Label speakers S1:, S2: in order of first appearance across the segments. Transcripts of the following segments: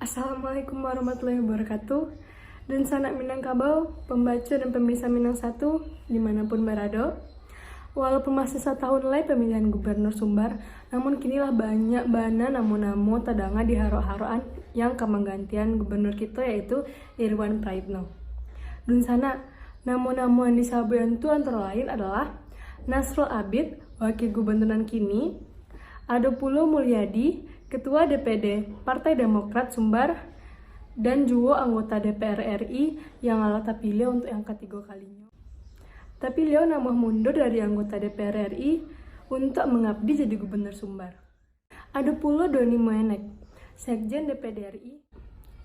S1: Assalamualaikum warahmatullahi wabarakatuh. Dan sanak Minangkabau, pembaca dan pemirsa Minang 1 dimanapun berada. Walaupun masih 1 tahun lagi pemilihan gubernur Sumbar, namun kinilah banyak bana namo-namo tadanga di haro-haroan yang kemenggantian gubernur kita yaitu Irwan Praitno. Dan sana namo-namo yang disabuyan itu antara lain adalah Nasrul Abid, wakil gubernuran kini, Ado Pulo Mulyadi, Ketua DPD Partai Demokrat Sumbar, dan juga anggota DPR RI yang ala terpilih untuk yang ketiga kalinya. Tapi Leo nama mundur dari anggota DPR RI untuk mengabdi jadi gubernur Sumbar. Ada pula Doni Moenek, Sekjen DPD RI,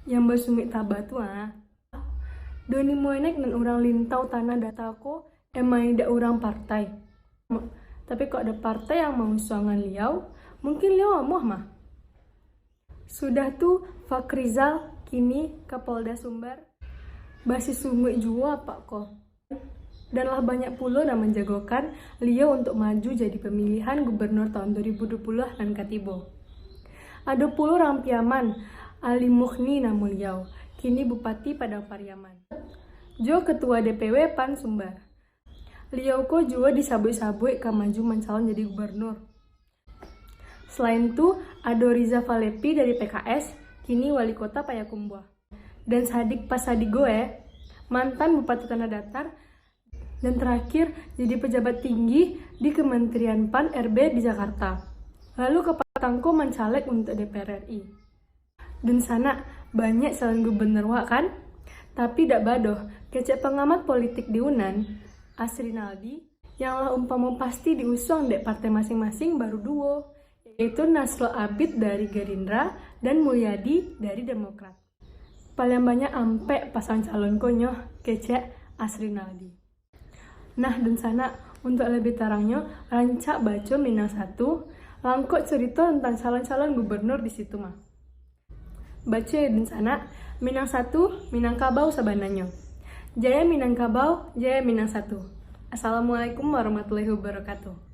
S1: yang bersumit tabatu Doni Moenek dan orang lintau tanah datako emang tidak orang partai. Tapi kok ada partai yang mau suangan Liau, mungkin Liau amuh mah. Sudah tuh Fakrizal kini Kapolda Sumbar basis sungguh jua pak kok. Dan lah banyak pula yang menjagokan Leo untuk maju jadi pemilihan gubernur tahun 2020 dan katibo. Ada pula Rampiaman Ali Mukhni Namulyau kini Bupati Padang Pariaman. Jo Ketua DPW PAN Sumbar. Leo ko juga disabui-sabui ke maju mencalon jadi gubernur. Selain itu, ada Riza Falepi dari PKS, kini wali kota Payakumbuh. Dan Sadik Pasadigoe, mantan Bupati Tanah Datar, dan terakhir jadi pejabat tinggi di Kementerian PAN RB di Jakarta. Lalu ke Patangko mencaleg untuk DPR RI. Dan sana banyak calon gubernur kan? Tapi dak badoh, kecek pengamat politik di Unan, Asrinaldi, yang lah umpama pasti diusung dek partai masing-masing baru duo, yaitu Nasrul Abid dari Gerindra dan Mulyadi dari Demokrat. Paling banyak ampe pasang calon konyoh kecek Asrinaldi. Nah, dan sana untuk lebih terangnya rancak baca Minang 1, langkot cerita tentang calon-calon gubernur di situ mah. Baca dan sana Minang 1, Minangkabau sabananya. Jaya Minangkabau, Jaya Minang 1. Assalamualaikum warahmatullahi wabarakatuh.